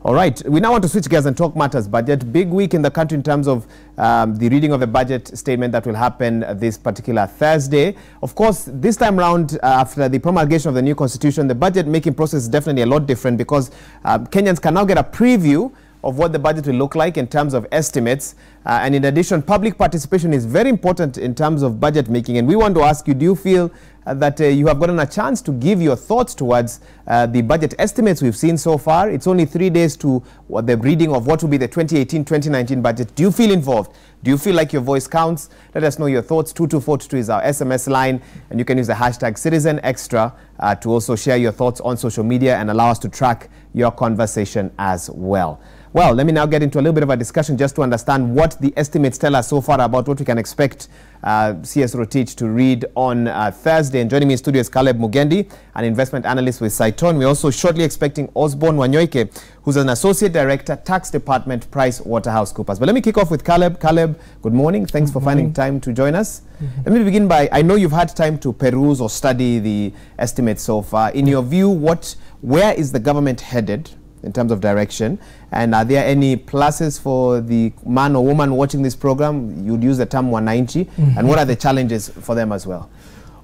All right, we now want to switch gears and talk matters budget. Big week in the country in terms of the reading of the budget statement that will happen this particular Thursday. Of course, this time round, after the promulgation of the new constitution, the budget making process is definitely a lot different because Kenyans can now get a preview of what the budget will look like in terms of estimates. And in addition, public participation is very important in terms of budget making. And we want to ask you, do you feel that you have gotten a chance to give your thoughts towards the budget estimates we've seen so far? It's only 3 days to the reading of what will be the 2018-2019 budget. Do you feel involved? Do you feel like your voice counts? Let us know your thoughts. 22422 is our SMS line, and you can use the hashtag CitizenExtra to also share your thoughts on social media and allow us to track your conversation as well. Well, let me now get into a little bit of a discussion just to understand what the estimates tell us so far about what we can expect CS Rotich to read on Thursday. And joining me in studio is Caleb Mugendi, an investment analyst with Saiton. We're also shortly expecting Osborne Wanyoike, who's an associate director, tax department, PricewaterhouseCoopers. But let me kick off with Caleb. Caleb, good morning. Thanks for finding time to join us. Let me begin by, I know you've had time to peruse or study the estimates so far. In your view, where is the government headed in terms of direction, and are there any pluses for the man or woman watching this program? You'd use the term wananchi, and what are the challenges for them as well?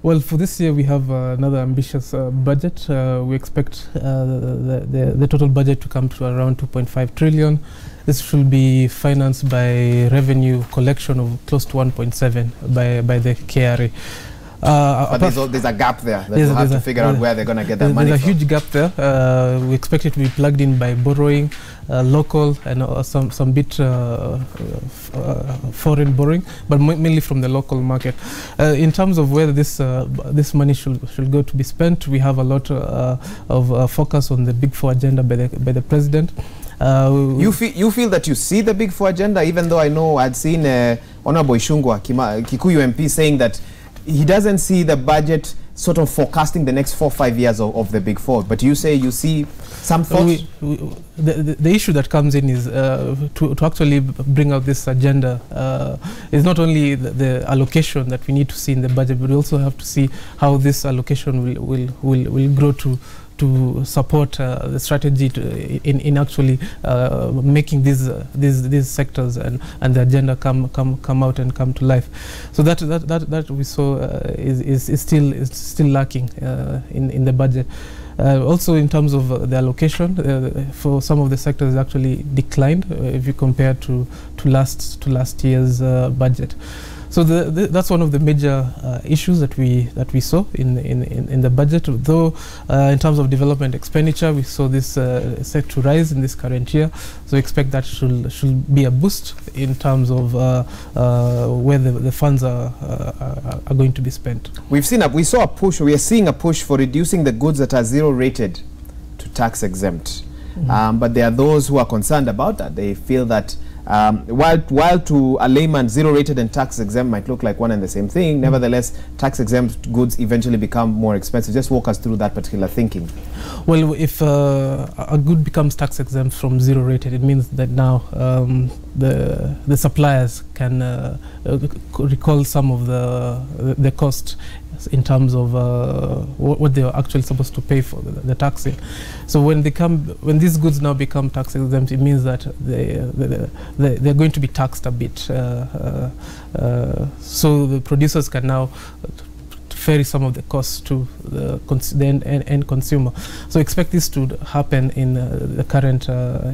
Well, for this year we have another ambitious budget. We expect the total budget to come to around 2.5 trillion. This should be financed by revenue collection of close to 1.7 by the KRA. But there's a gap there that we'll have to figure out where they're going to get that money from. There's a huge gap there. We expect it to be plugged in by borrowing, local and some bit foreign borrowing, but mainly from the local market. In terms of where this money should go to be spent, we have a lot of focus on the Big Four agenda by the president. You feel that you see the Big Four agenda, even though I know I'd seen Honorable Ishungwa, Kikuyu MP, saying that he doesn't see the budget sort of forecasting the next 4 or 5 years of the Big Four. But you say you see some thoughts? The issue that comes in is to actually bring out this agenda is not only the allocation that we need to see in the budget, but we also have to see how this allocation will grow to support the strategy in actually making these sectors and the agenda come out and come to life. So that we saw is still lacking in the budget. Also, in terms of the allocation, for some of the sectors it actually declined if you compare to last year's budget. So that's one of the major issues that we saw in the budget. Though in terms of development expenditure, we saw this set to rise in this current year. So we expect that should be a boost in terms of where the funds are going to be spent. We are seeing a push for reducing the goods that are zero rated to tax exempt. But there are those who are concerned about that. They feel that while to a layman, zero rated and tax exempt might look like one and the same thing, nevertheless, tax exempt goods eventually become more expensive. Just walk us through that particular thinking. Well, if a good becomes tax exempt from zero rated, it means that now the suppliers can recall some of the cost in terms of what they are actually supposed to pay for the taxing. So when these goods now become tax exempt, it means that they're going to be taxed a bit. So the producers can now ferry some of the costs to the end consumer. So expect this to happen in the current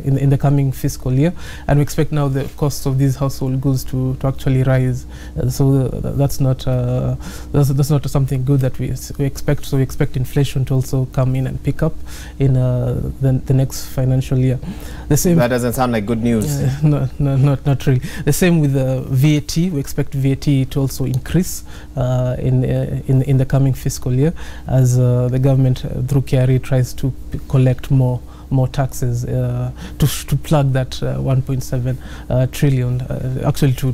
in the coming fiscal year, and we expect now the costs of these household goods to actually rise. So that's not something good that we expect. So we expect inflation to also come in and pick up in the next financial year. The same. That doesn't sound like good news. No, not really. The same with VAT. We expect VAT to also increase in the coming fiscal year as the government through KRA tries to collect more taxes to plug that 1.7 trillion, actually to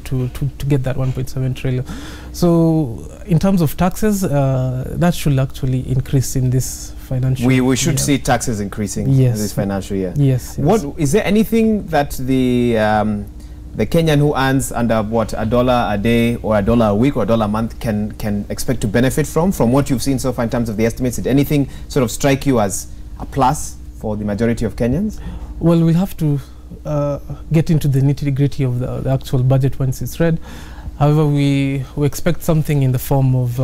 get that 1.7 trillion. So in terms of taxes, that should actually increase in this financial year. We should see taxes increasing in this financial year. Yes. What is there anything that the Kenyan who earns under what, $1 a day or $1 a week or $1 a month can expect to benefit from what you've seen so far in terms of the estimates? Did anything sort of strike you as a plus for the majority of Kenyans? Well, we'll have to get into the nitty-gritty of the actual budget once it's read. However, we expect something in the form of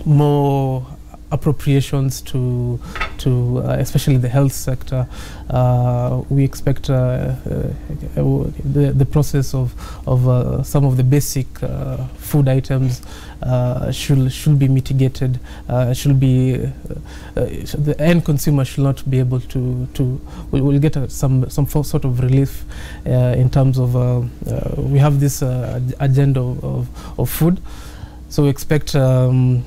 more appropriations to especially the health sector. We expect the process of some of the basic food items should be mitigated. The end consumer should not be able will get some sort of relief in terms of we have this agenda of food. So we expect the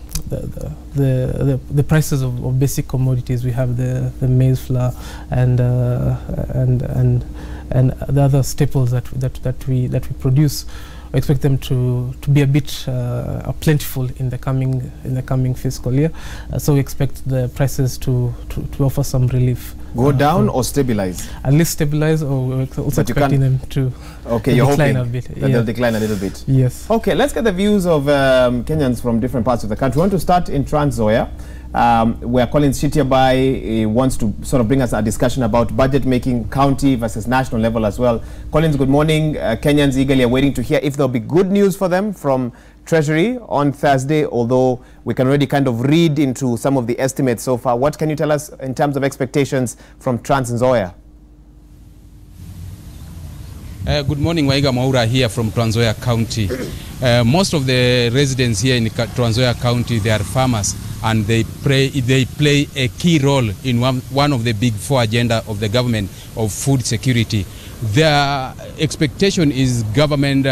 prices of basic commodities. We have the maize flour and the other staples that we produce. We expect them to be a bit plentiful in the coming fiscal year. So we expect the prices to offer some relief. Go down or stabilize? At least stabilize, or we're also expecting them to decline a bit. That they'll decline a little bit. Yes. Okay, let's get the views of Kenyans from different parts of the country. We want to start in Trans Nzoia, where Collins Shitiabai wants to sort of bring us a discussion about budget making, county versus national level as well. Collins, good morning. Kenyans eagerly are waiting to hear if there'll be good news for them from Treasury on Thursday, although we can already kind of read into some of the estimates so far. What can you tell us in terms of expectations from Trans Nzoia? Good morning, Waiga Maura here from Trans Nzoia County. Most of the residents here in Trans Nzoia County, they are farmers, and they play a key role in one of the big four agenda of the government of food security. Their expectation is government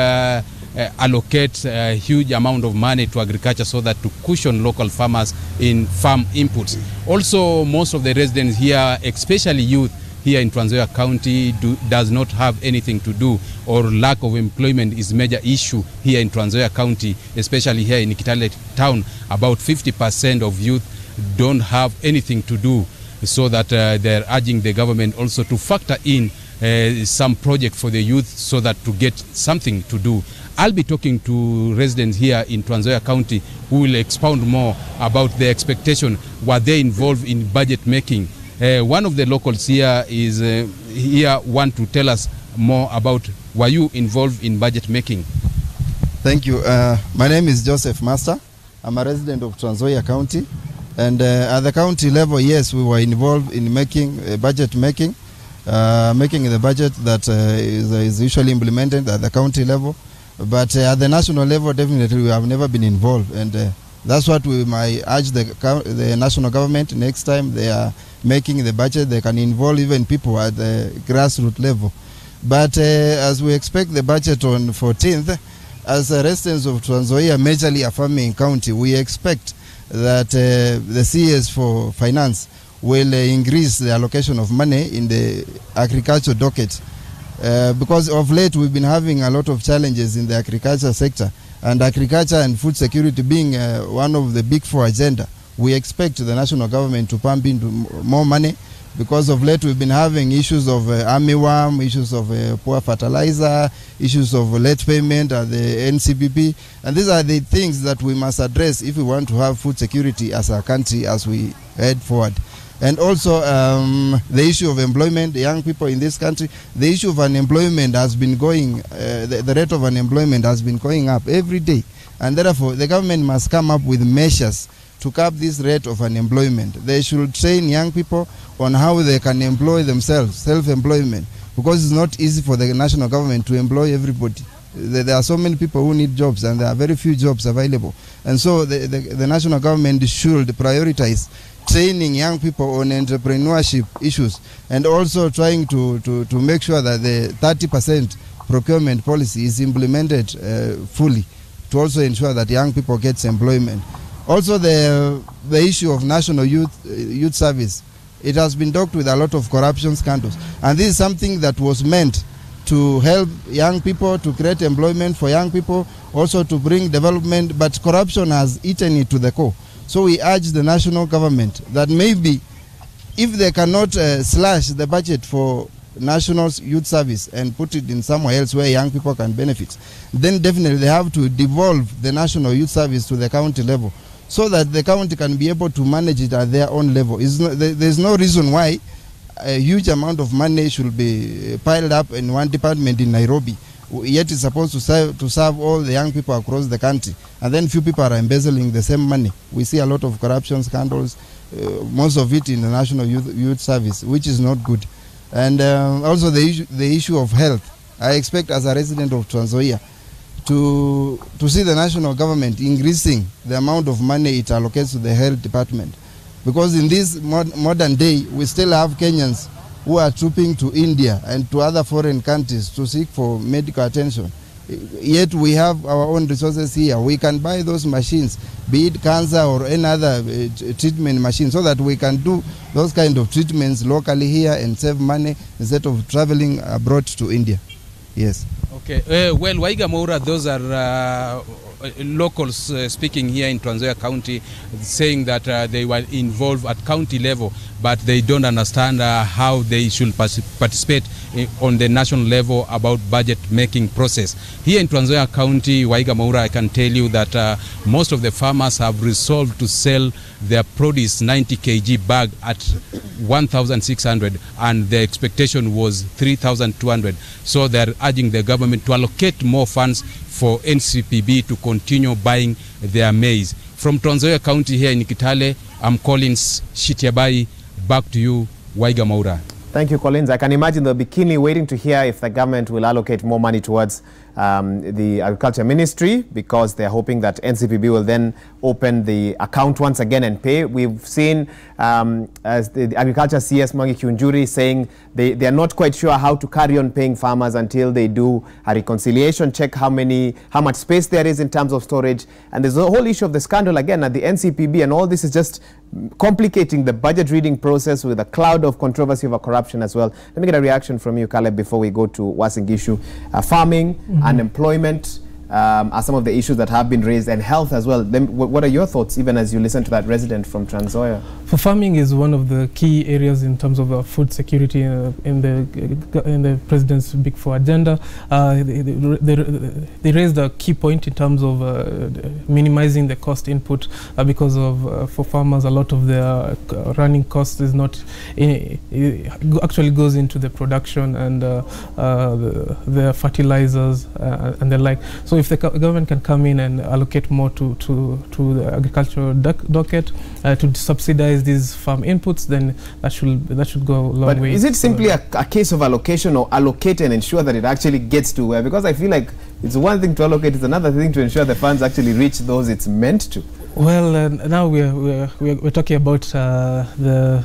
allocate a huge amount of money to agriculture so that to cushion local farmers in farm inputs. Also, most of the residents here, especially youth here in Trans Nzoia County, does not have anything to do, or lack of employment is a major issue here in Trans Nzoia County, especially here in Kitale town. About 50% of youth don't have anything to do, so that they're urging the government also to factor in some project for the youth so that to get something to do. I'll be talking to residents here in Trans Nzoia County who will expound more about their expectation. Were they involved in budget making? One of the locals here want to tell us more about, were you involved in budget making? Thank you. My name is Joseph Master. I'm a resident of Trans Nzoia County. And at the county level, yes, we were involved in making budget making the budget that is usually implemented at the county level. But at the national level, definitely we have never been involved, and that's what we might urge the national government next time they are making the budget. They can involve even people at the grassroots level. But as we expect the budget on 14th, as residents of Trans Nzoia, majorly a farming county, we expect that the CS for finance will increase the allocation of money in the agriculture docket. Because of late we've been having a lot of challenges in the agriculture sector, and agriculture and food security being one of the big four agenda, we expect the national government to pump into more money, because of late we've been having issues of armyworm, issues of poor fertilizer, issues of late payment at the NCPP, and these are the things that we must address if we want to have food security as a country as we head forward. And also the issue of employment, the young people in this country, the issue of unemployment has been going, the rate of unemployment has been going up every day. And therefore, the government must come up with measures to curb this rate of unemployment. They should train young people on how they can employ themselves, self-employment, because it's not easy for the national government to employ everybody. There are so many people who need jobs, and there are very few jobs available. And so the national government should prioritize training young people on entrepreneurship issues, and also trying to make sure that the 30% procurement policy is implemented fully, to also ensure that young people get employment. Also the issue of national youth service, it has been dogged with a lot of corruption scandals, and this is something that was meant to help young people, to create employment for young people, also to bring development, but corruption has eaten it to the core. So we urge the national government that maybe if they cannot slash the budget for national youth service and put it in somewhere else where young people can benefit, then definitely they have to devolve the national youth service to the county level, so that the county can be able to manage it at their own level. There's no reason why a huge amount of money should be piled up in one department in Nairobi, yet it's supposed to serve all the young people across the country, and then few people are embezzling the same money. We see a lot of corruption scandals, most of it in the National Youth Service, which is not good. And also the issue of health. I expect as a resident of Trans Nzoia to see the national government increasing the amount of money it allocates to the health department. Because in this modern day, we still have Kenyans who are trooping to India and to other foreign countries to seek for medical attention. Yet we have our own resources here. We can buy those machines, be it cancer or any other treatment machine, so that we can do those kind of treatments locally here and save money instead of traveling abroad to India. Yes. Okay. Well, Waiga Mwaura, those are locals speaking here in Trans Nzoia County, saying that they were involved at county level, but they don't understand how they should participate on the national level about budget making process. Here in Trans Nzoia County, Waiga Mwaura, I can tell you that most of the farmers have resolved to sell their produce 90 kg bag at 1,600, and the expectation was 3,200. So they're urging the government to allocate more funds for NCPB to continue buying their maize. From Trans Nzoia County here in Kitale, I'm Collins Shitiabai. Back to you, Waiga Mwaura. Thank you, Collins. I can imagine they'll be keenly waiting to hear if the government will allocate more money towards the Agriculture Ministry, because they're hoping that NCPB will then open the account once again and pay. We've seen as the Agriculture CS Mugendi saying they are not quite sure how to carry on paying farmers until they do a reconciliation, check how much space there is in terms of storage. And there's a whole issue of the scandal again at the NCPB, and all this is just complicating the budget reading process with a cloud of controversy over corruption as well. Let me get a reaction from you, Caleb, before we go to Uasin Gishu. Farming, unemployment are some of the issues that have been raised, and health as well. Then what are your thoughts, even as you listen to that resident from Trans Nzoia? For farming is one of the key areas in terms of food security in the president's Big Four agenda. They raised a key point in terms of minimizing the cost input, because of for farmers a lot of their running costs is not actually goes into the production and the fertilizers and the like. So if the government can come in and allocate more to the agricultural docket to subsidize these farm inputs, then that should go a long way. But is it simply a case of allocation, or allocate and ensure that it actually gets to where? Because I feel like it's one thing to allocate, it's another thing to ensure the funds actually reach those it's meant to. Well, now we're talking about the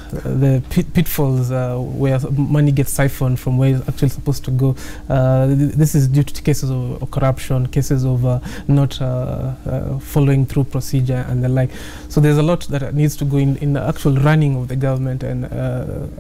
pitfalls where money gets siphoned from where it's actually supposed to go. This is due to cases of corruption, cases of not following through procedure and the like. So there's a lot that needs to go in the actual running of the government, and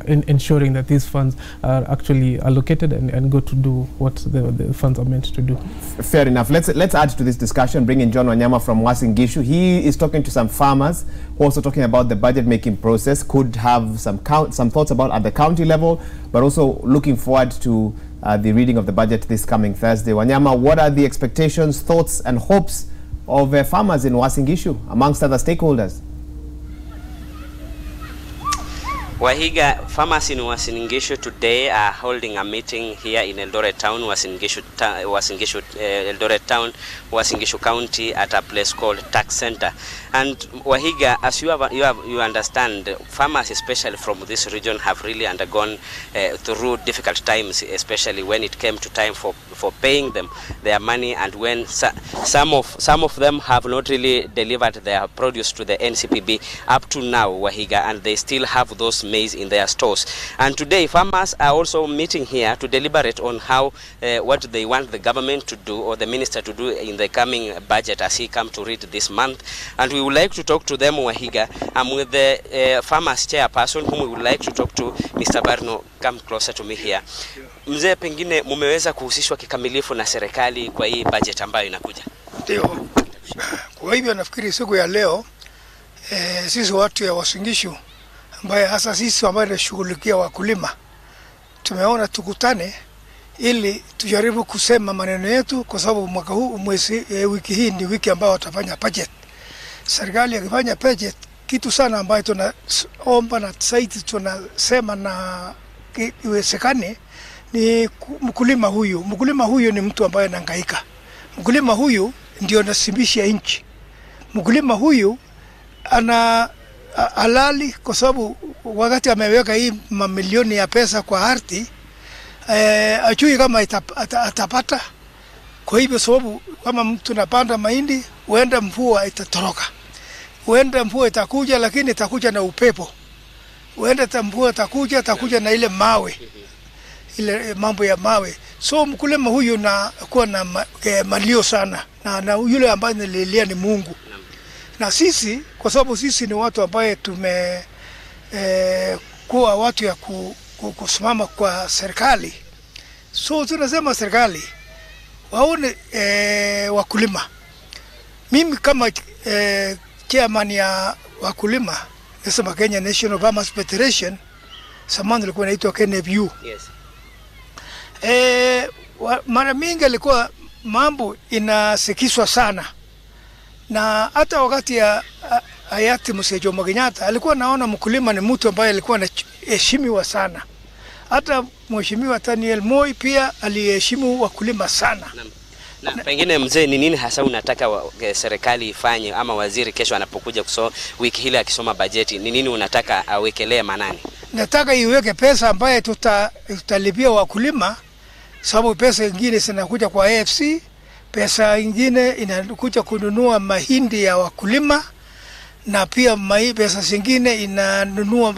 in ensuring that these funds are actually allocated and go to do what the funds are meant to do. Fair enough. Let's add to this discussion, bring in John Wanyama from Uasin Gishu. He is talking to some farmers who are also talking about the budget making process, could have some thoughts about at the county level, but also looking forward to the reading of the budget this coming Thursday. Wanyama, what are the expectations, thoughts and hopes of farmers in Uasin Gishu amongst other stakeholders? Wahiga, farmers in Uasin Gishu today are holding a meeting here in Eldoret Town, Uasin Gishu County, at a place called Tax Center. And Wahiga, as you understand, farmers, especially from this region, have really undergone through difficult times, especially when it came to time for paying them their money, and when some of them have not really delivered their produce to the NCPB up to now, Wahiga, and they still have those maize in their stores. And today farmers are also meeting here to deliberate on how what they want the government to do, or the minister to do, in the coming budget as he come to read this month. And we would like to talk to them, Wahiga. I'm with the farmers chairperson, whom we would like to talk to. Mr. Barno, come closer to me here. Mzee, pengine mumeweza kuhusishwa kikamilifu na serikali kwa hii budget ambayo inakuja? Ndio. Kwa hivyo nafikiri siku ya leo sisi watu ya Uasin Gishu, ambaye hasa sisi ambao tunashughulikia wakulima, tumeona tukutane ili tujaribu kusema maneno yetu, kwa sababu mwaka huu wiki hii ni wiki ambayo watafanya budget. Serikali ikifanya budget, kitu sana ambayo tunaomba na sasa tunasema na iwezekane ni mkulima huyu. Mkulima huyu ni mtu ambaye anahangaika. Mkulima huyu ndio anasimbisha nchi. Mkulima huyu ana halali kwa sababu wakati ameweka hii mamilioni ya pesa kwa ardhi, ajui kama atapata. Kwa hivyo sababu kama mtu napanda mahindi, huenda mvua itatoroka. Huenda mvua itakuja, lakini itakuja na upepo. Huenda mvua itakuja na ile mawe. Ile mambo ya mawe. So mkulima huyu na kuwa na malio sana. Na yule ambaye nililia ni Mungu. Na sisi, kwa sababu sisi ni watu ambaye kuwa watu ya kusimama kwa serikali. So tunasema serikali waone wakulima. Mimi kama chairman ya wakulima, nasema Kenya National Farmers Federation, zamani ilikuwa inaitwa KNFU. Yes. Mara mingi ilikuwa mambo inasikizwa sana. Na hata wakati ya hayati Mzee Jomo Kenyatta alikuwa naona mkulima ni mtu ambaye alikuwa anaheshimiwa sana. Hata Mheshimiwa Daniel Moi pia aliheshimu wakulima sana. Na pengine mzee, ni nini hasa unataka serikali ifanye ama waziri kesho anapokuja wiki hili akisoma bajeti, ni nini unataka awekelee manani? Nataka iweke pesa ambaye tutalipia wakulima, sababu pesa nyingine zinakuja kwa AFC, pesa nyingine inakuja kununua mahindi ya wakulima, na pia pesa zingine inanunua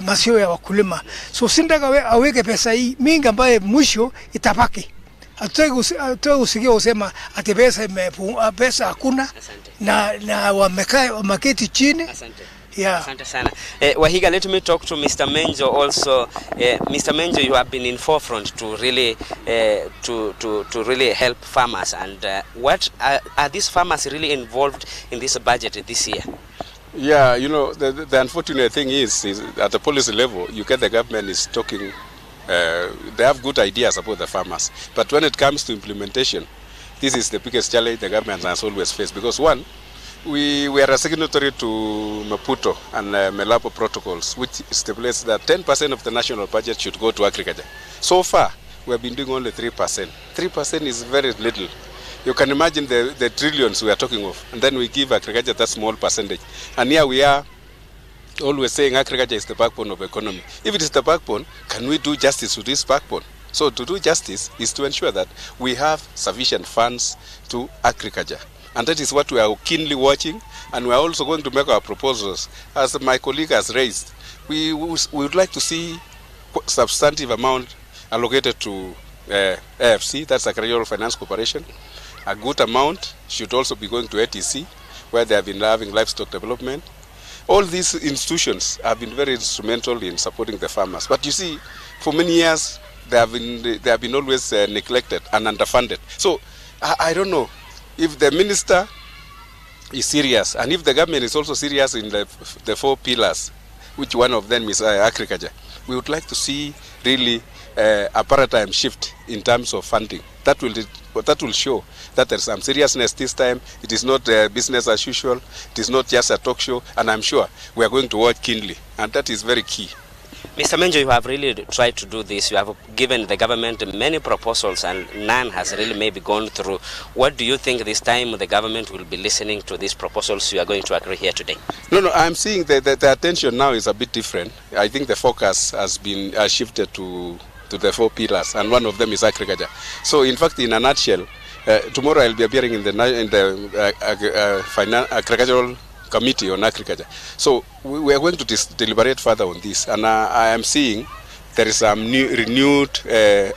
maziwa ya wakulima. So sindaka aweke pesa hii mingi ambaye mwisho itapaki. Hatutaki usikie usema ati pesa hakuna. Na wameketi chini. Asante. Yeah. Asante sana. Wahiga, let me talk to Mr. Menjo also. Mr. Menjo, you have been in forefront to really to really help farmers, and what are these farmers really involved in this budget this year? Yeah, you know, the unfortunate thing is at the policy level, you get the government is talking, they have good ideas about the farmers, but when it comes to implementation, this is the biggest challenge the government has always faced, because one, we are a signatory to Maputo and Melapo protocols, which stipulates that 10% of the national budget should go to agriculture. So far, we have been doing only 3%. 3% is very little. You can imagine the trillions we are talking of, and then we give agriculture that small percentage. And here we are always saying agriculture is the backbone of economy. If it is the backbone, can we do justice to this backbone? So to do justice is to ensure that we have sufficient funds to agriculture. And that is what we are keenly watching, and we are also going to make our proposals. As my colleague has raised, we would like to see substantive amount allocated to AFC, that's Agricultural Finance Corporation. A good amount should also be going to ATC, where they have been having livestock development. All these institutions have been very instrumental in supporting the farmers. But you see, for many years, they have been always neglected and underfunded. So I don't know. If the minister is serious, and if the government is also serious in the 4 pillars, which one of them is agriculture, we would like to see really a paradigm shift in terms of funding. That will show that there is some seriousness this time. It is not business as usual. It is not just a talk show, and I'm sure we are going to watch keenly, and that is very key. Mr. Menjo, you have really tried to do this. You have given the government many proposals and none has really maybe gone through. What do you think this time the government will be listening to these proposals you are going to agree here today? No, I'm seeing that the attention now is a bit different. I think the focus has been shifted to the 4 pillars, and one of them is agriculture. So in fact, in a nutshell, tomorrow I'll be appearing in the agricultural committee on agriculture. So we are going to deliberate further on this, and I am seeing there is some renewed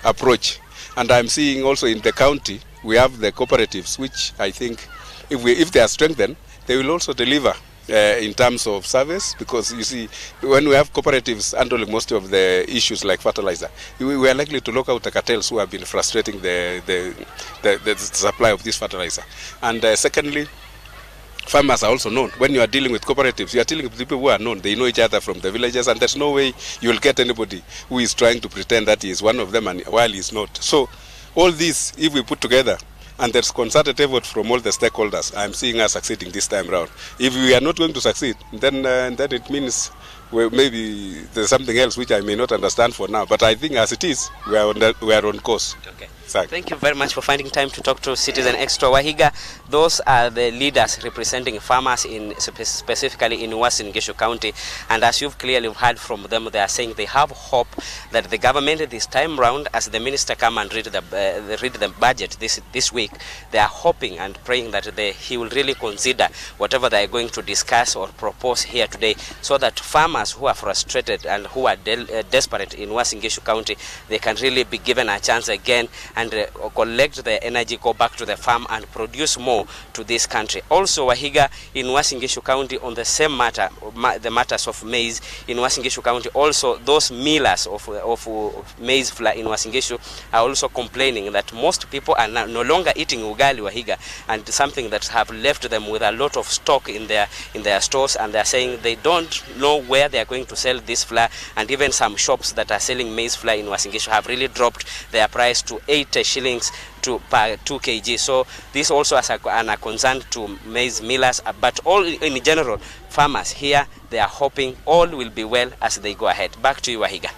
approach, and I'm seeing also in the county we have the cooperatives, which I think if they are strengthened, they will also deliver in terms of service, because you see, when we have cooperatives handling most of the issues like fertilizer, we are likely to look out the cartels who have been frustrating the supply of this fertilizer. And secondly, farmers are also known. When you are dealing with cooperatives, you are dealing with people who are known. They know each other from the villages, and there's no way you will get anybody who is trying to pretend that he is one of them and while he is not. So all this, if we put together, and there's concerted effort from all the stakeholders, I'm seeing us succeeding this time round. If we are not going to succeed, then it means maybe there's something else which I may not understand for now. But I think as it is, we are on course. Okay. Exactly. Thank you very much for finding time to talk to Citizen Extra. Wahiga, those are the leaders representing farmers specifically in Uasin Gishu County. And as you've clearly heard from them, they are saying they have hope that the government this time round, as the minister come and read the budget this week, they are hoping and praying that he will really consider whatever they are going to discuss or propose here today, so that farmers who are frustrated and who are desperate in Uasin Gishu County, they can really be given a chance again and collect the energy, go back to the farm and produce more to this country. Also, Wahiga, in Uasin Gishu County, on the same matter, the matters of maize in Uasin Gishu County, also those millers of maize flour in Uasin Gishu are also complaining that most people are no longer eating ugali, Wahiga, and something that have left them with a lot of stock in their stores, and they are saying they don't know where they are going to sell this flour, and even some shops that are selling maize flour in Uasin Gishu have really dropped their price to 8 shillings per 2 kg. So this also has a concern to maize millers, but all in general, farmers here, they are hoping all will be well as they go ahead. Back to you, Wahiga.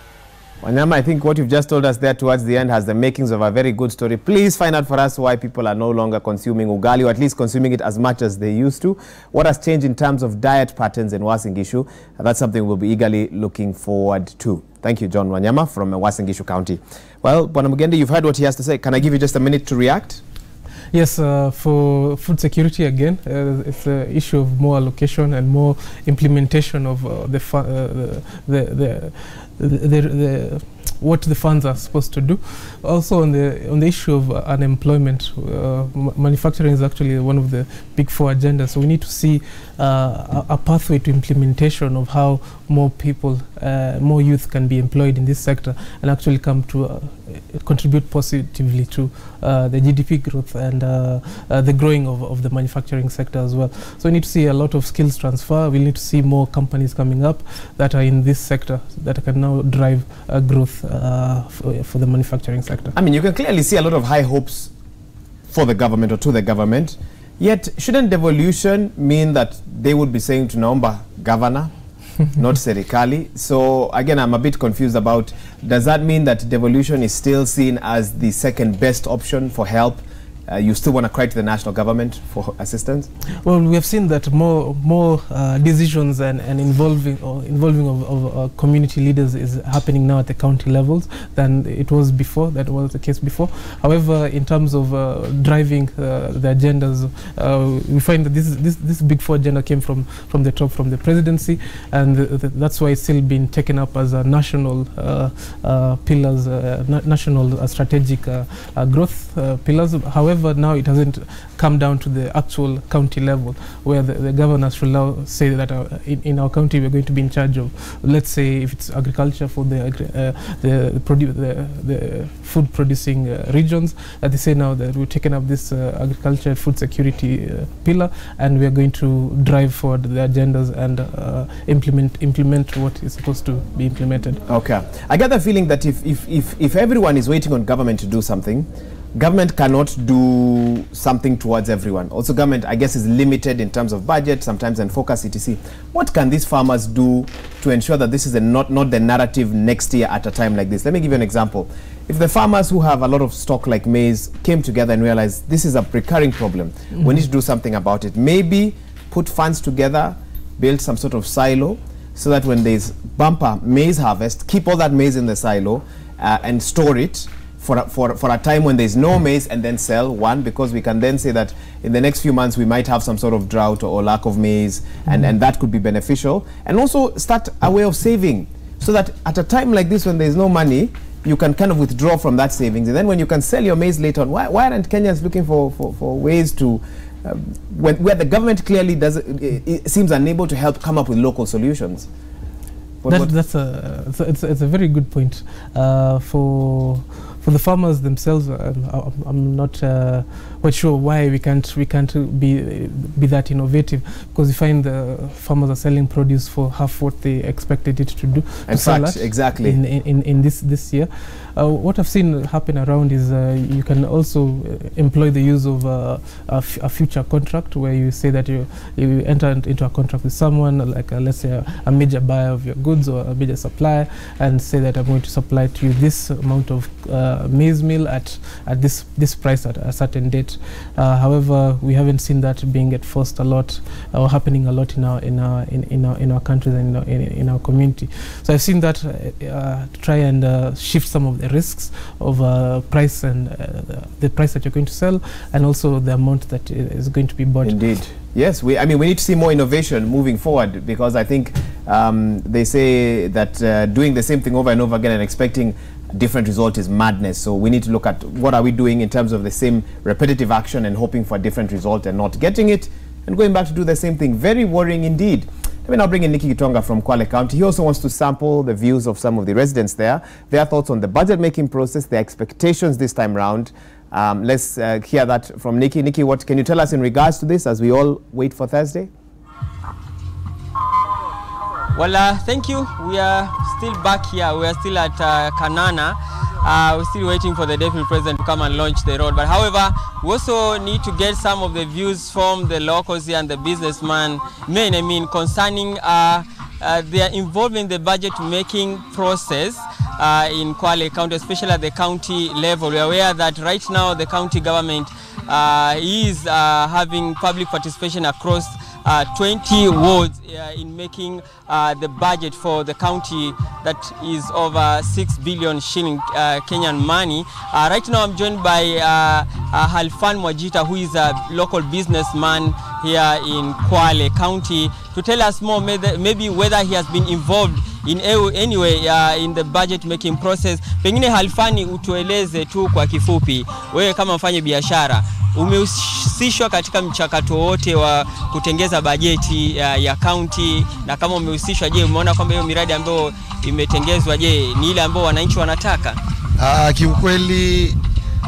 Wanyama, I think what you've just told us there towards the end has the makings of a very good story. Please find out for us why people are no longer consuming ugali, or at least consuming it as much as they used to. What has changed in terms of diet patterns in Uasin Gishu? That's something we'll be eagerly looking forward to. Thank you, John Wanyama from Uasin Gishu County. Well, Bwana Mugendi, you've heard what he has to say. Can I give you just a minute to react? Yes, for food security again, it's an issue of more allocation and more implementation of what the funds are supposed to do. Also on the issue of unemployment, manufacturing is actually one of the big 4 agendas. So we need to see a pathway to implementation of how more people, more youth can be employed in this sector and actually come to contribute positively to the GDP growth and the growing of the manufacturing sector as well. So we need to see a lot of skills transfer. We need to see more companies coming up that are in this sector that can now drive growth for the manufacturing sector. I mean, you can clearly see a lot of high hopes for the government or to the government. Yet, shouldn't devolution mean that they would be saying to Naomba governor, not serikali? So again, I'm a bit confused about, does that mean that devolution is still seen as the second best option for help? You still want to cry to the national government for assistance? Well, we have seen that more decisions and involving of community leaders is happening now at the county levels than it was before. That was the case before. However, in terms of driving the agendas, we find that this big 4 agenda came from the top, from the presidency, and that's why it's still been taken up as a national pillars, national strategic growth pillars. However, now it hasn't come down to the actual county level, where the governors should now say that in our county we're going to be in charge of, let's say, if it's agriculture for the food producing regions, that they say now that we've taken up this agriculture food security pillar, and we are going to drive forward the agendas and implement what is supposed to be implemented. Okay, I get the feeling that if everyone is waiting on government to do something, government cannot do something towards everyone. Also, government, I guess, is limited in terms of budget, sometimes, and focus, etc. What can these farmers do to ensure that this is not the narrative next year at a time like this? Let me give you an example. If the farmers who have a lot of stock like maize came together and realized this is a recurring problem, we need to do something about it. Maybe put funds together, build some sort of silo, so that when there's bumper maize harvest, keep all that maize in the silo and store it for a time when there's no maize, and then sell one, because we can then say that in the next few months we might have some sort of drought or lack of maize, and that could be beneficial. And also start a way of saving, so that at a time like this when there's no money, you can kind of withdraw from that savings, and then when you can sell your maize later on. Why aren't Kenyans looking for ways to where the government clearly it seems unable to help come up with local solutions? It's a very good point. For the farmers themselves, I'm not quite sure why we can't be that innovative, because we find the farmers are selling produce for half what they expected it to do. In fact, exactly. In this year, what I've seen happen around is you can also employ the use of a future contract, where you say that you enter into a contract with someone, like let's say a major buyer of your goods or a major supplier, and say that I'm going to supply to you this amount of maize meal at this price at a certain date. However, we haven't seen that being enforced a lot or happening a lot in our countries and in our community. So I've seen that to try and shift some of the risks of price and the price that you're going to sell, and also the amount that is going to be bought. Indeed. Yes, we need to see more innovation moving forward, because I think they say that doing the same thing over and over again and expecting different result is madness. So we need to look at what are we doing in terms of the same repetitive action and hoping for a different result and not getting it and going back to do the same thing. Very worrying indeed. Let me now bring in Nikki Gitonga from Kwale County. He also wants to sample the views of some of the residents there, their thoughts on the budget making process, their expectations this time round. Let's hear that from Nikki. Nikki, what can you tell us in regards to this as we all wait for Thursday? Well, thank you. We are still back here. We are still at Kanana. We're still waiting for the deputy president to come and launch the road. But however, we also need to get some of the views from the locals here and the businessmen, concerning their involvement in the budget making process in Kwale County, especially at the county level. We are aware that right now the county government is having public participation across 20 wards in making the budget for the county that is over 6 billion shilling Kenyan money. Right now I'm joined by Halfan Mwajita, who is a local businessman here in Kwale County, to tell us more maybe whether he has been involved in any way in the budget making process. Pengine Halfani, utueleze tu kwa kifupi, wewe kama mfanye biashara, umehusishwa katika mchakato wote wa kutengeza bajeti ya county, na kama umehusishwa, je, umeona kwamba hiyo miradi ambayo imetengezwa, je, ni ile ambayo wananchi wanataka? Kiukweli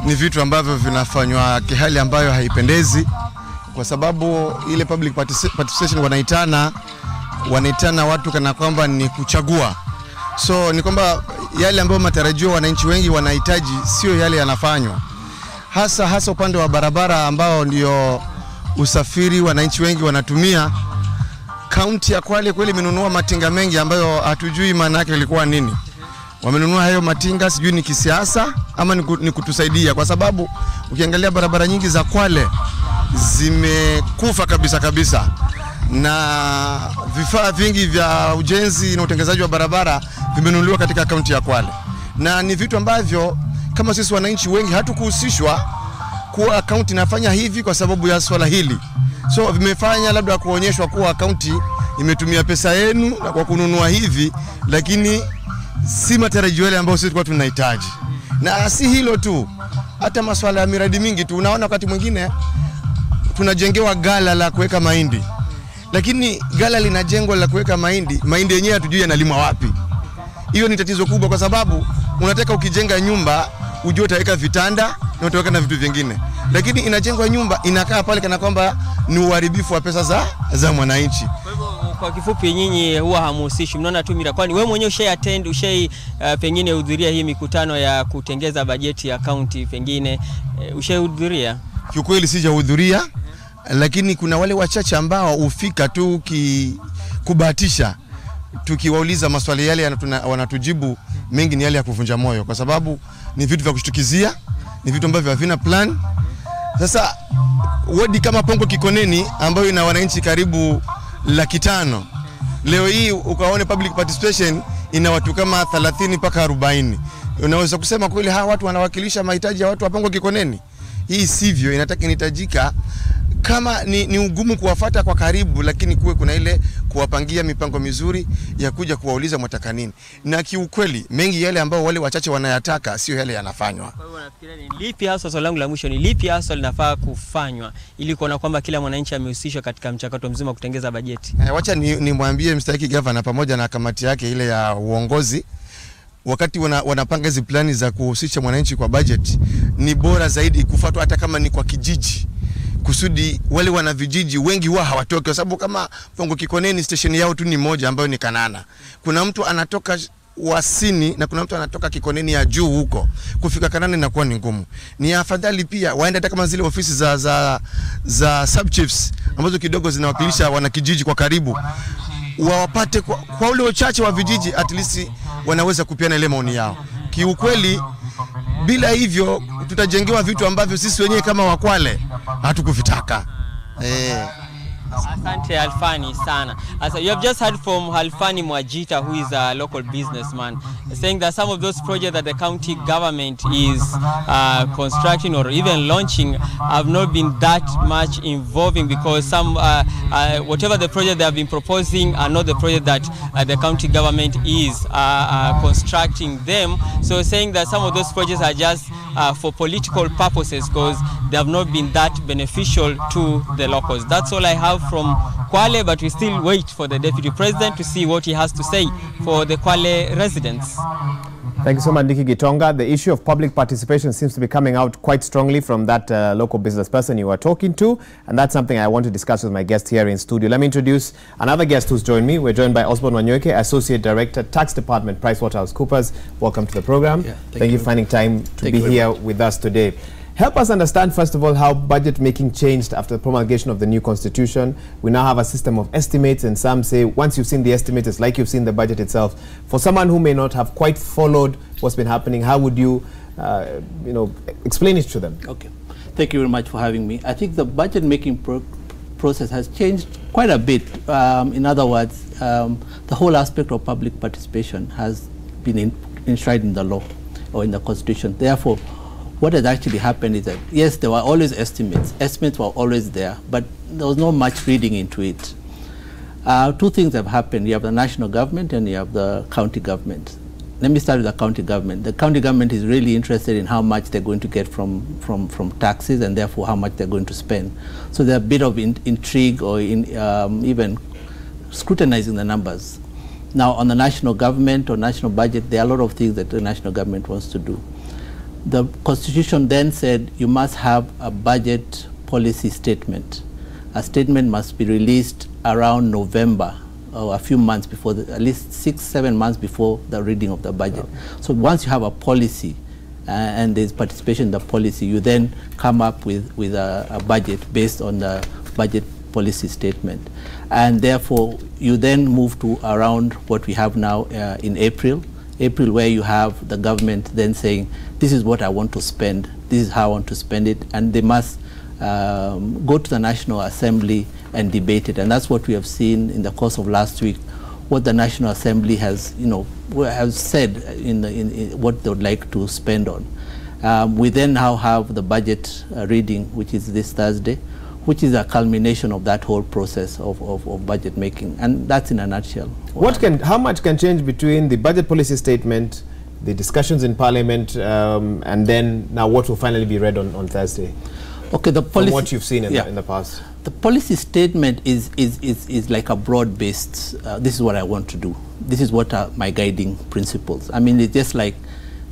ni vitu ambavyo vinafanywa kihali ambayo haipendezi, kwa sababu ile public participation wanaitana watu kana kwamba ni kuchagua. So ni kwamba yale ambayo matarajio wananchi wengi wanahitaji sio yale yanafanywa. Hasa upande wa barabara ambao ndio usafiri wananchi wengi wanatumia. County ya Kwale kweli imenunua matinga mengi ambayo hatujui maana yake ilikuwa nini. Wamenunua hayo matinga, sijui ni kisiasa ama ni kutusaidia, kwa sababu ukiangalia barabara nyingi za Kwale zimekufa kabisa, na vifaa vingi vya ujenzi na utengenezaji wa barabara vimenunuliwa katika kaunti ya Kwale, na ni vitu ambavyo kama sisi wananchi wengi hatukuhusishwa kuwa kaunti inafanya hivi kwa sababu ya swala hili. So vimefanya labda kuonyeshwa kuwa kaunti imetumia pesa yenu na kwa kununua hivi, lakini si matarajio yale ambayo sisi kwa tunahitaji. Na si hilo tu, hata masuala ya miradi mingi tu. Unaona wakati mwingine tunajengewa gala la kuweka mahindi, lakini gala linajengwa la kuweka mahindi yenyewe hatujui yanalimwa wapi. Hiyo ni tatizo kubwa, kwa sababu unataka ukijenga nyumba ujue utaweka vitanda na utaweka na vitu vingine, lakini inajengwa nyumba inakaa pale kana kwamba ni uharibifu wa pesa za mwananchi. Kwa hivyo kwa kifupi, nyinyi huwa hamuhusishi, mnaona tu mira. Kwani wewe mwenyewe pengine hudhuria hii mikutano ya kutengeza bajeti ya county, pengine ushahudhuria? Kiukweli sijahudhuria, lakini kuna wale wachache ambao ufika tu kubahatisha. Tukiwauliza maswali yale wanatujibu mengi ni yale ya kuvunja moyo, kwa sababu ni vitu vya kushtukizia, ni vitu ambavyo havina plan. Sasa wodi kama Pongo Kikoneni ambayo ina wananchi karibu 500, leo hii ukaone public participation ina watu kama 30 mpaka 40. Unaweza kusema kweli hawa watu wanawakilisha mahitaji ya watu wa Pongo Kikoneni? Hii sivyo. Inahitajika kama ni ugumu kuwafuata kwa karibu, lakini kuwe kuna ile kuwapangia mipango mizuri ya kuja kuwauliza mwataka nini. Na kiukweli mengi yale ambao wale wachache wanayataka sio yale yanafanywa. Kwa hiyo nafikiria ni lipi hasa, swali langu la mwisho, ni lipi hasa linafaa kufanywa ili kuona kwamba kila mwananchi amehusishwa katika mchakato mzima kutengeza bajeti? Wacha nimwambie mstahiki governor pamoja na kamati yake ile ya uongozi, wakati wanapanga hizo plani za kuhusisha mwananchi kwa budget, ni bora zaidi kufuatwa hata kama ni kwa kijiji, kusudi wale wana vijiji wengi huwa hawatoki, kwa sababu kama Pongo Kikoneni station yao tu ni moja ambayo ni Kanana. Kuna mtu anatoka Wasini na kuna mtu anatoka Kikoneni ya juu huko, kufika Kanani inakuwa ni ngumu. Ni afadhali pia waende hata kama zile ofisi za sub chiefs ambazo kidogo zinawakilisha wanakijiji kwa karibu, wawapate kwa ule uchache wa vijiji, at least wanaweza kupiana ile maoni yao. Kiukweli bila hivyo tutajengewa vitu ambavyo sisi wenyewe kama Wakwale hatukuvitaka. Asante Alfani sana. As you have just heard from Alfani Mwajita, who is a local businessman, saying that some of those projects that the county government is constructing or even launching have not been that much involving, because some whatever the project they have been proposing are not the project that the county government is constructing them. So saying that some of those projects are just for political purposes because they have not been that beneficial to the locals. That's all I have from Kwale, but we still wait for the Deputy President to see what he has to say for the Kwale residents. Thank you so much, Ndiki Gitonga. The issue of public participation seems to be coming out quite strongly from that local business person you were talking to, and that's something I want to discuss with my guest here in studio. Let me introduce another guest who's joined me. We're joined by Osborne Wanyoike, Associate Director, Tax Department, PricewaterhouseCoopers. Welcome to the program. Yeah, thank you for finding time to be here with us today. Help us understand, first of all, how budget making changed after the promulgation of the new constitution. We now have a system of estimates, and some say once you've seen the estimates, it's like you've seen the budget itself. For someone who may not have quite followed what's been happening, how would you, explain it to them? Okay. Thank you very much for having me. I think the budget making process has changed quite a bit. In other words, the whole aspect of public participation has been enshrined in the law or in the constitution. Therefore, what has actually happened is that, yes, there were always estimates. Estimates were always there, but there was not much reading into it. Two things have happened. You have the national government and you have the county government. Let me start with the county government. The county government is really interested in how much they're going to get from taxes, and therefore how much they're going to spend. So there's a bit of intrigue or even scrutinizing the numbers. Now, on the national government or national budget, there are a lot of things that the national government wants to do. The constitution then said you must have a budget policy statement. A statement must be released around November, or a few months before, at least 6-7 months before the reading of the budget. So once you have a policy and there's participation in the policy, you then come up with a budget based on the budget policy statement. And therefore, you then move to around what we have now in April, where you have the government then saying, this is what I want to spend, this is how I want to spend it, and they must go to the National Assembly and debate it. And that's what we have seen in the course of last week, what the National Assembly has, has said in what they would like to spend on. We then now have the budget reading, which is this Thursday, which is a culmination of that whole process of budget making. And that's in a nutshell. How much can change between the budget policy statement, the discussions in Parliament, and then now what will finally be read on Thursday? Okay, the policy, from what you've seen in the past. The policy statement is like a broad-based, this is what I want to do. This is what are my guiding principles. I mean, it's just like,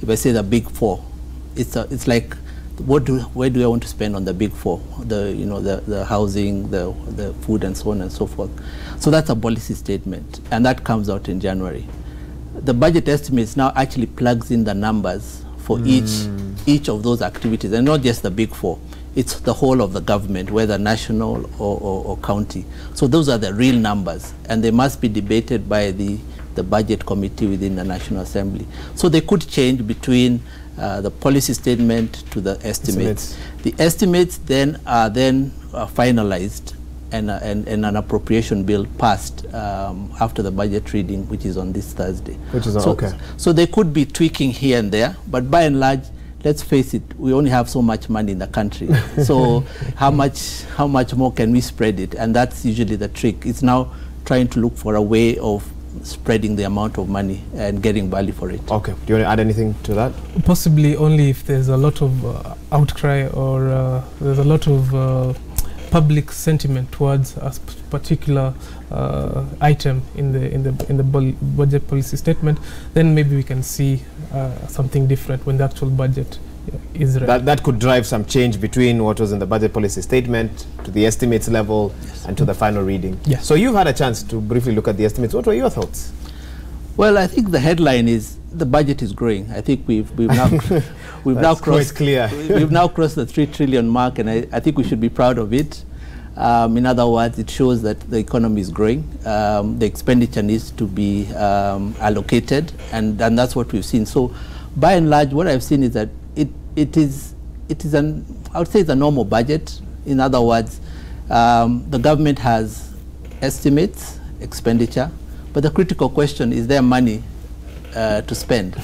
if I say the big four, it's like, where do I want to spend on the big four? The housing, the food, and so on and so forth. So that's a policy statement, and that comes out in January. The budget estimates now actually plugs in the numbers for each of those activities, and not just the big four. It's the whole of the government, whether national or county. So those are the real numbers, and they must be debated by the budget committee within the National Assembly. So they could change between the policy statement to the estimates. The estimates then are finalized and an appropriation bill passed after the budget reading, which is on this Thursday. Which is okay. So they could be tweaking here and there, but by and large, let's face it, we only have so much money in the country. So how much more can we spread it? And that's usually the trick. It's now trying to look for a way of spreading the amount of money and getting value for it. Okay. Do you want to add anything to that? Possibly only if there's a lot of outcry or there's a lot of public sentiment towards a particular item in the budget policy statement, then maybe we can see something different when the actual budget is ready. That could drive some change between what was in the budget policy statement to the estimates level and to the final reading. Yes. So you've had a chance to briefly look at the estimates. What were your thoughts? Well, I think the headline is the budget is growing. I think we've now now crossed we've now crossed the 3 trillion mark, and I think we should be proud of it. In other words, it shows that the economy is growing. The expenditure needs to be allocated, and that's what we've seen. So, by and large, what I've seen is that it is I would say it's a normal budget. In other words, the government has estimates, expenditure, but the critical question is there money to spend,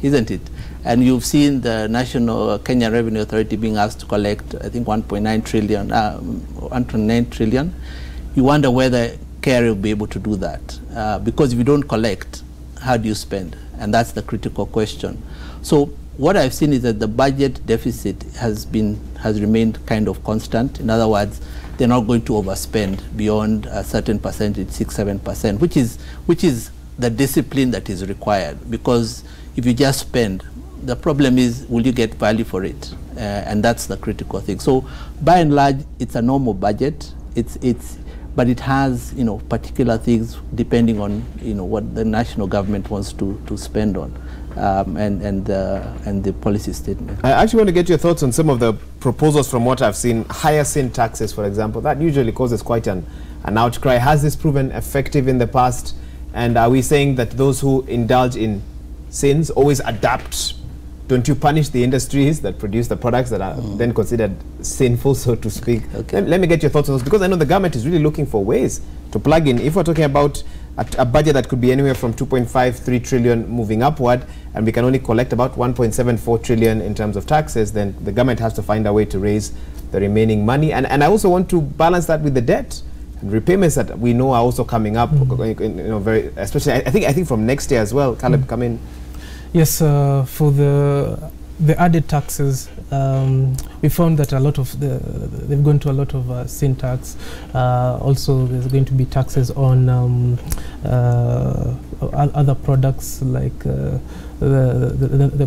isn't it? And you've seen the National Kenya Revenue Authority being asked to collect, I think, 1.9 trillion, 1.9 trillion. You wonder whether KRA will be able to do that, because if you don't collect, how do you spend? And that's the critical question. So what I've seen is that the budget deficit has remained kind of constant. In other words, they're not going to overspend beyond a certain percentage, 6-7%, which is the discipline that is required. Because if you just spend, the problem is, will you get value for it? And that's the critical thing. So by and large, it's a normal budget. But it has, particular things depending on, what the national government wants to spend on, and the policy statement. I actually want to get your thoughts on some of the proposals from what I've seen. Higher sin taxes, for example, that usually causes quite an outcry. Has this proven effective in the past? And are we saying that those who indulge in sins always adapt? Don't you punish the industries that produce the products that are then considered sinful, so to speak? Okay. Let me get your thoughts on this, because I know the government is really looking for ways to plug in. If we're talking about a budget that could be anywhere from 2.53 trillion moving upward, and we can only collect about 1.74 trillion in terms of taxes, then the government has to find a way to raise the remaining money. And I also want to balance that with the debt and repayments that we know are also coming up, very, especially I think from next year as well. Caleb, come in. Yes, for the added taxes, we found that a lot of they've gone to a lot of sin tax. Also, there's going to be taxes on other products, like the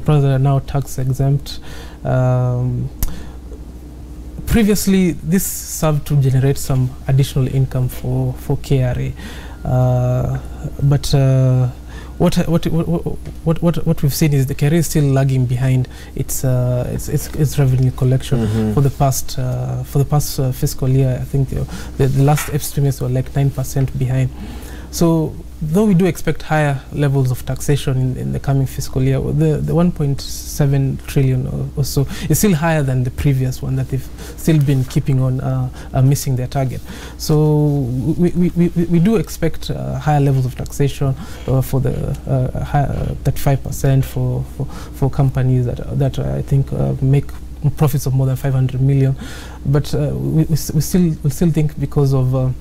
products that are now tax exempt. Previously, this served to generate some additional income for KRA, but what we've seen is the KRA is still lagging behind its revenue collection for the past fiscal year. I think the last estimates were like 9% behind. So though we do expect higher levels of taxation in the coming fiscal year, the 1.7 trillion or so is still higher than the previous one that they've still been keeping on missing their target. So we do expect higher levels of taxation for the 35% for companies that I think make profits of more than 500 million. But we still think, because of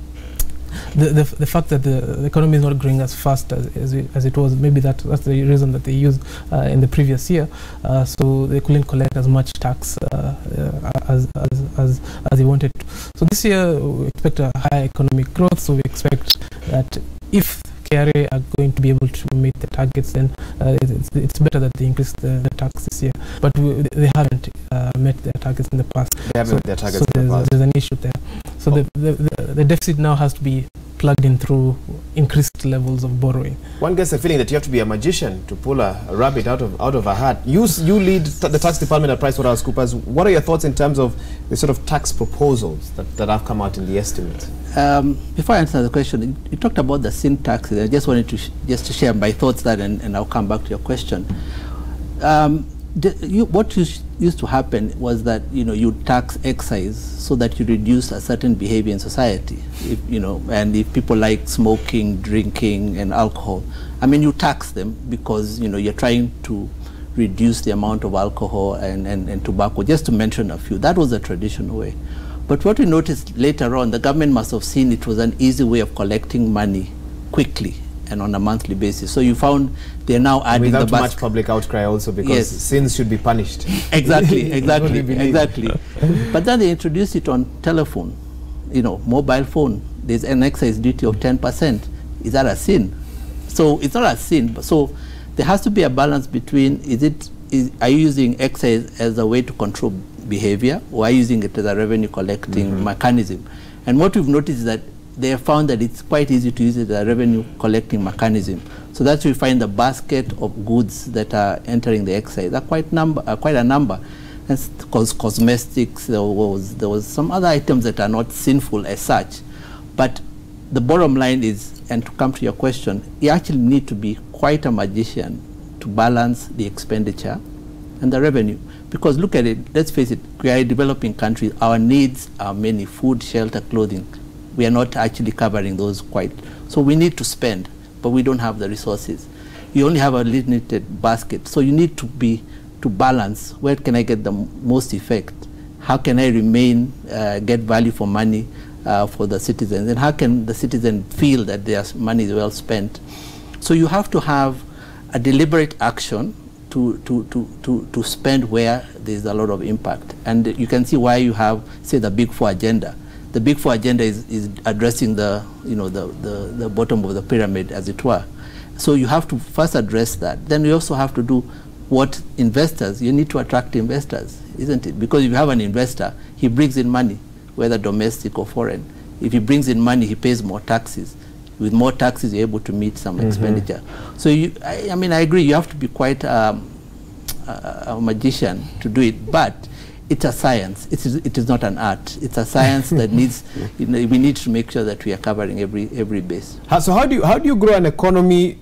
the fact that the economy is not growing as fast as it was, maybe that's the reason that they used in the previous year, so they couldn't collect as much tax as they wanted to. So this year we expect a higher economic growth, so we expect that if KRA are going to be able to meet the targets, then it's better that they increase the tax this year. But they haven't met their targets in the past. They haven't met their targets in the past. There's an issue there. So the deficit now has to be plugged in through increased levels of borrowing. One gets the feeling that you have to be a magician to pull a rabbit out of a hat. You lead the tax department at PricewaterhouseCoopers. What are your thoughts in terms of the sort of tax proposals that have come out in the estimates? Before I answer the question, you talked about the sin taxes. I just wanted to share my thoughts there, and I'll come back to your question. What used to happen was that you tax excise so that you reduce a certain behavior in society. And if people like smoking, drinking, and alcohol, I mean, you tax them because you're trying to reduce the amount of alcohol and tobacco, just to mention a few. That was the traditional way. But what we noticed later on, the government must have seen it was an easy way of collecting money quickly and on a monthly basis. So you found they're now adding without much public outcry also, because sins should be punished. Exactly. But then they introduced it on telephone, mobile phone. There's an excise duty of 10%. Is that a sin? So it's not a sin. So there has to be a balance between, are you using excise as a way to control behavior, or are you using it as a revenue collecting mechanism? And what we've noticed is that they have found that it's quite easy to use it as a revenue collecting mechanism. So So that's where we find the basket of goods that are entering the excise. They're quite a number. That's because cosmetics, there was some other items that are not sinful as such. But the bottom line is, and to come to your question, you actually need to be quite a magician to balance the expenditure and the revenue. Because look at it, let's face it, we are a developing country. Our needs are many: food, shelter, clothing. We are not actually covering those quite. So we need to spend, but we don't have the resources. You only have a limited basket. So you need to balance, where can I get the most effect? How can I get value for money for the citizens? And how can the citizen feel that their money is well spent? So you have to have a deliberate action to spend where there's a lot of impact. And you can see why you have, say, the Big Four agenda. The Big Four agenda is addressing the bottom of the pyramid, as it were. So you have to first address that. Then you also have to do what investors, you need to attract investors, isn't it? Because if you have an investor, he brings in money, whether domestic or foreign. If he brings in money, he pays more taxes. With more taxes, you're able to meet some expenditure. So I mean, I agree, you have to be quite a magician to do it, but it's a science. It is not an art. It's a science that needs, we need to make sure that we are covering every base. So how do you grow an economy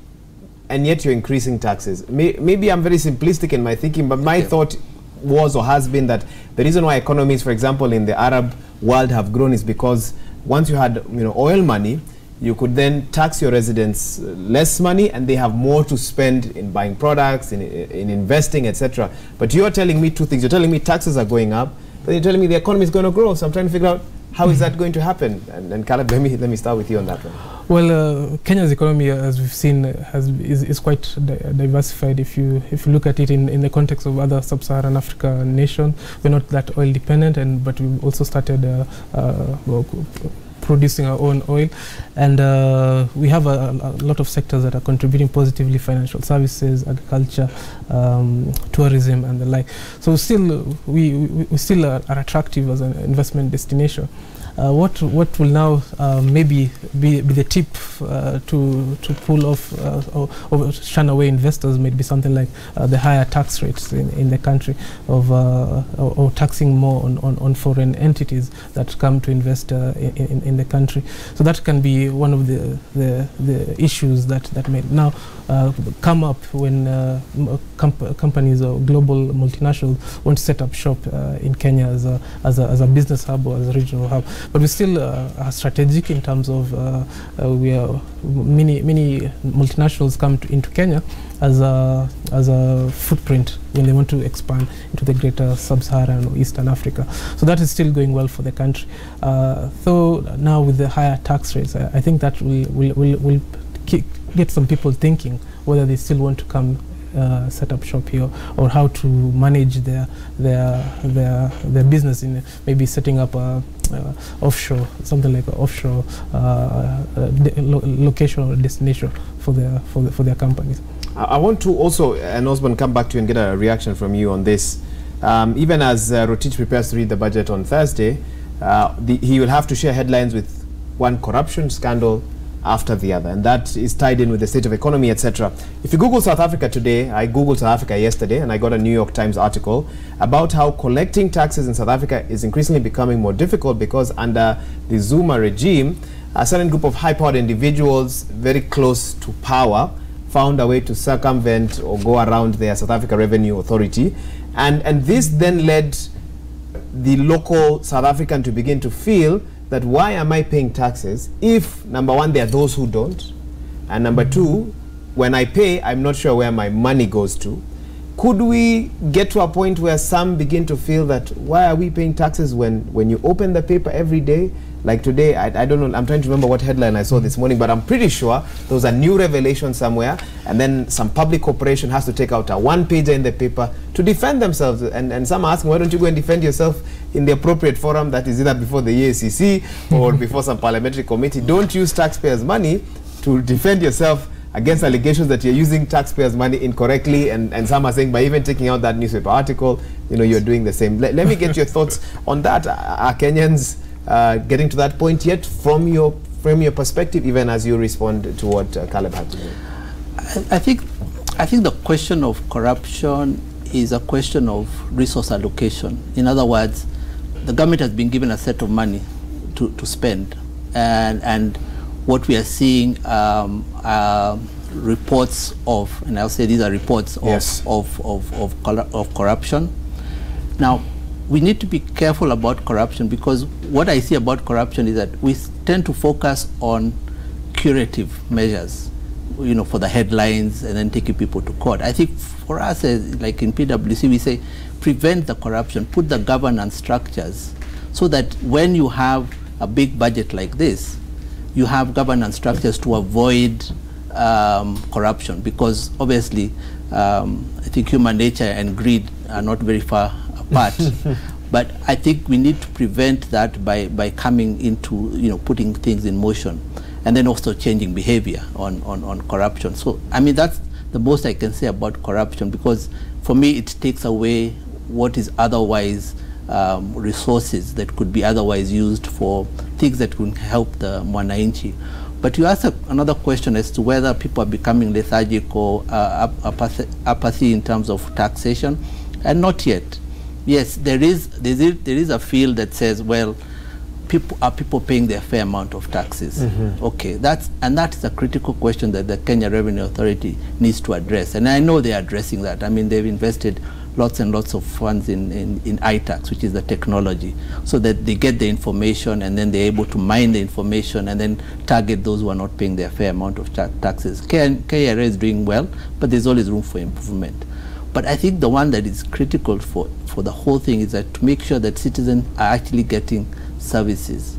and yet you're increasing taxes? Maybe I'm very simplistic in my thinking, but my thought was or has been that the reason why economies, for example, in the Arab world have grown is because once you had oil money, you could then tax your residents less money, and they have more to spend in buying products, in investing, etc. But you're telling me two things. You're telling me taxes are going up, but you're telling me the economy is going to grow. So I'm trying to figure out how is that going to happen. And Caleb, let me start with you on that one. Well, Kenya's economy, as we've seen, is quite diversified. If you look at it in the context of other sub-Saharan Africa nations, we're not that oil dependent, but we've also started producing our own oil, and we have a lot of sectors that are contributing positively: financial services, agriculture, tourism, and the like. So still, we still are attractive as an investment destination. What will now maybe be the tip to pull off or shun away investors may be something like the higher tax rates in the country or taxing more on foreign entities that come to invest in the country. So that can be one of the issues that may now come up when companies or global multinationals want to set up shop in Kenya as a business hub or as a regional hub. But we still are strategic in terms of many multinationals come into Kenya as a footprint when they want to expand into the greater sub-Saharan or Eastern Africa. So that is still going well for the country. Though now with the higher tax rates, I think that will get some people thinking whether they still want to come set up shop here, or how to manage their business in maybe setting up offshore, something like an offshore location or destination for their companies. I want to also, and Osborne, come back to you and get a reaction from you on this. Even as Rotich prepares to read the budget on Thursday, he will have to share headlines with one corruption scandal after the other, and that is tied in with the state of economy, etc. If you Google South Africa today, I Googled South Africa yesterday, and I got a New York Times article about how collecting taxes in South Africa is increasingly becoming more difficult because under the Zuma regime, a certain group of high-powered individuals very close to power found a way to circumvent or go around their South Africa Revenue Authority, and this then led the local South African to begin to feel that why am I paying taxes if, number one, there are those who don't, and number two, when I pay, I'm not sure where my money goes to. Could we get to a point where some begin to feel that why are we paying taxes when you open the paper every day? Like today, I don't know, I'm trying to remember what headline I saw this morning, but I'm pretty sure there was a new revelation somewhere, and then some public corporation has to take out a one-pager in the paper to defend themselves, and some are asking, why don't you go and defend yourself in the appropriate forum, that is either before the EACC or before some parliamentary committee. Don't use taxpayers' money to defend yourself against allegations that you're using taxpayers' money incorrectly, and some are saying by even taking out that newspaper article, you're doing the same. Let me get your thoughts on that. Are Kenyans getting to that point yet from your perspective, even as you respond to what Caleb had to say? I think the question of corruption is a question of resource allocation. In other words, the government has been given a set of money to spend, and what we are seeing reports of, and I'll say these are reports of, yes, of corruption. Now, we need to be careful about corruption, because what I see about corruption is that we tend to focus on curative measures, you know, for the headlines and then taking people to court. I think for us, like in PwC, we say prevent the corruption, put the governance structures so that when you have a big budget like this, you have governance structures to avoid corruption, because obviously I think human nature and greed are not very far apart. But I think we need to prevent that by coming into, you know, putting things in motion, and then also changing behavior on corruption. So, I mean, that's the most I can say about corruption, because for me it takes away what is otherwise resources that could be otherwise used for things that could help the mwananchi. But you asked another question as to whether people are becoming lethargic or apathy in terms of taxation, and not yet. Yes, there is a field that says, well, people paying their fair amount of taxes? Okay, that is a critical question that the Kenya Revenue Authority needs to address, and I know they are addressing that. I mean, they've invested lots and lots of funds in iTax, which is the technology, so that they get the information and then they're able to mine the information and then target those who are not paying their fair amount of taxes. KRA is doing well, but there's always room for improvement. But I think the one that is critical for the whole thing is that to make sure that citizens are actually getting services.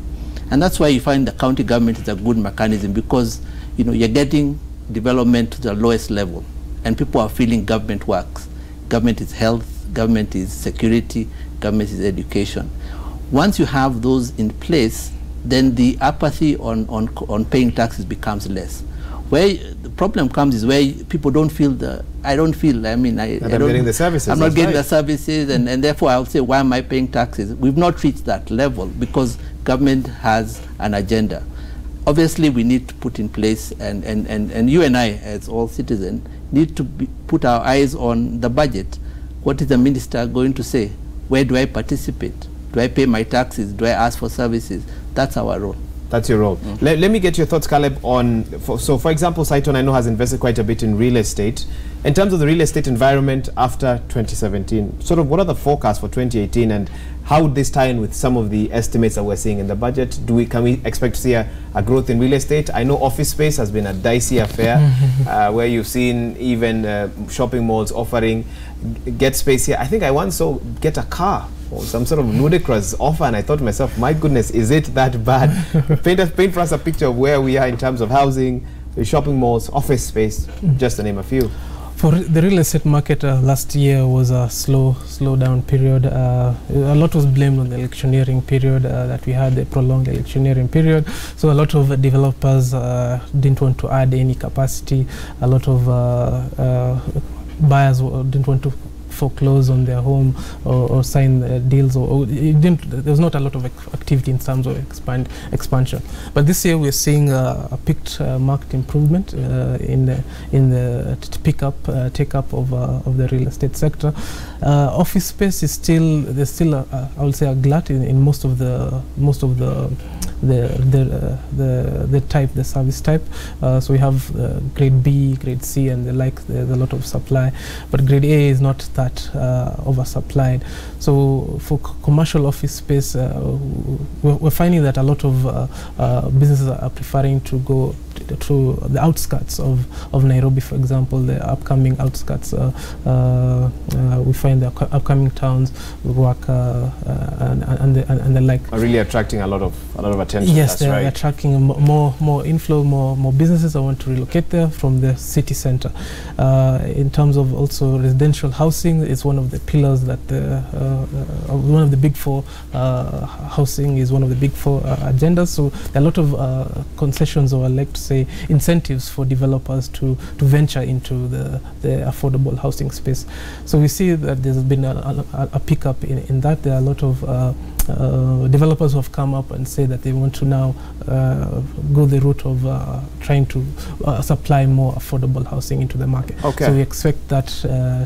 And that's why you find the county government is a good mechanism, because, you know, you're getting development to the lowest level and people are feeling government works. Government is health, government is security, government is education. Once you have those in place, then the apathy on paying taxes becomes less. Where the problem comes is where people don't feel I'm not getting the services, and therefore I'll say, why am I paying taxes? We've not reached that level because government has an agenda. Obviously, we need to put in place, and you and I, as all citizens, need to put our eyes on the budget. What is the minister going to say? Where do I participate? Do I pay my taxes? Do I ask for services? That's our role. That's your role. Let me get your thoughts, Caleb, on, so for example, Saiton, I know, has invested quite a bit in real estate. In terms of the real estate environment after 2017, sort of what are the forecasts for 2018, and how would this tie in with some of the estimates that we're seeing in the budget? Can we expect to see a growth in real estate? I know office space has been a dicey affair, where you've seen even shopping malls offering get space here. I think I once saw get a car, or some sort of ludicrous offer, and I thought to myself, my goodness, is it that bad? paint for us a picture of where we are in terms of housing, shopping malls, office space, just to name a few. For the real estate market, last year was a slow down period. A lot was blamed on the electioneering period that we had, the prolonged electioneering period. So a lot of developers didn't want to add any capacity. A lot of buyers didn't want to foreclose on their home or sign deals, or there was not a lot of activity in terms of expansion. But this year we're seeing a picked marked improvement in the take up of the real estate sector. Office space is there's still I would say a glut in most of the service type. So we have grade B, grade C, and the like. There's a lot of supply, but grade A is not that oversupplied. So for commercial office space, we're finding that a lot of businesses are preferring to go to the outskirts of Nairobi, for example, the upcoming outskirts. We find the upcoming towns, Ruaka, and the like, are really attracting a lot of attention. Yes, they're attracting more inflow, more businesses that want to relocate there from the city center. In terms of also residential housing, it's one of the pillars that one of the big four. Housing is one of the big four agendas. So there are a lot of concessions, or I like to say incentives, for developers to venture into the affordable housing space. So we see that there's been a pickup in that. There are a lot of developers who have come up and say that they want to now go the route of trying to supply more affordable housing into the market. Okay. So we expect that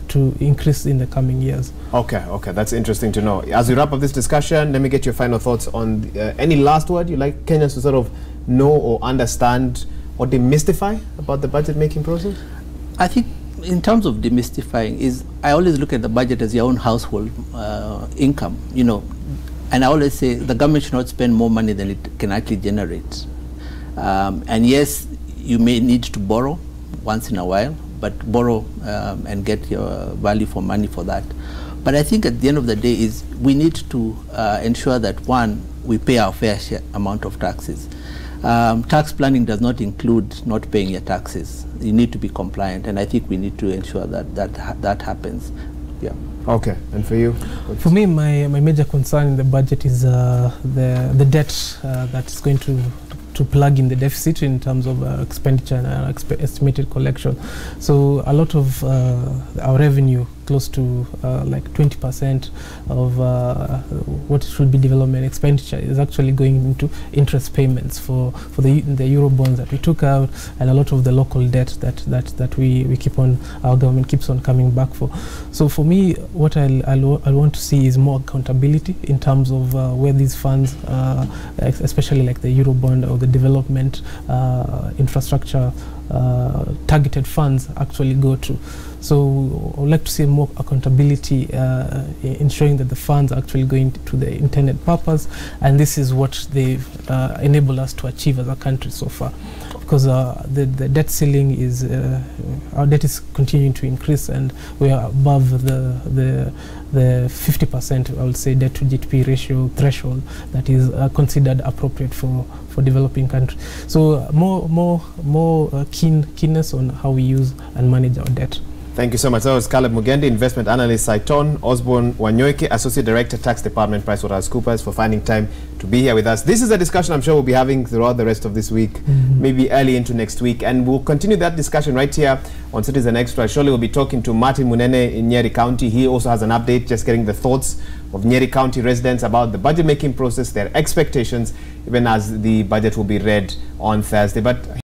to increase in the coming years. Okay, that's interesting to know. As we wrap up this discussion, let me get your final thoughts on any last word you'd like Kenyans to sort of know or understand or demystify about the budget making process? I think in terms of demystifying is I always look at the budget as your own household income, you know, and I always say the government should not spend more money than it can actually generate. And yes, you may need to borrow once in a while, but borrow and get your value for money for that. But I think at the end of the day is we need to ensure that, one, we pay our fair share amount of taxes. Tax planning does not include not paying your taxes. You need to be compliant, and I think we need to ensure that that happens. Yeah. Okay, and for you? For me, my major concern in the budget is the debt that is going to plug in the deficit in terms of expenditure and estimated collection. So a lot of our revenue, close to like 20% of what should be development expenditure, is actually going into interest payments for the euro bonds that we took out, and a lot of the local debt that we keep on, our government keeps on coming back for. So for me, what I want to see is more accountability in terms of where these funds, especially like the euro bond or the development infrastructure targeted funds, actually go to. So I would like to see more accountability, ensuring that the funds are actually going to the intended purpose, and this is what they've enabled us to achieve as a country so far. Because the debt ceiling is, our debt is continuing to increase, and we are above the 50%, I would say, debt to GDP ratio threshold that is considered appropriate for developing countries. So more keenness on how we use and manage our debt. Thank you so much. That was Caleb Mugendi, Investment Analyst, Saiton, Osborne Wanyoike, Associate Director, Tax Department, PricewaterhouseCoopers, for finding time to be here with us. This is a discussion I'm sure we'll be having throughout the rest of this week, maybe early into next week, and we'll continue that discussion right here on Citizen Extra. Surely we'll be talking to Martin Munene in Nyeri County. He also has an update, just getting the thoughts of Nyeri County residents about the budget making process, their expectations, even as the budget will be read on Thursday. But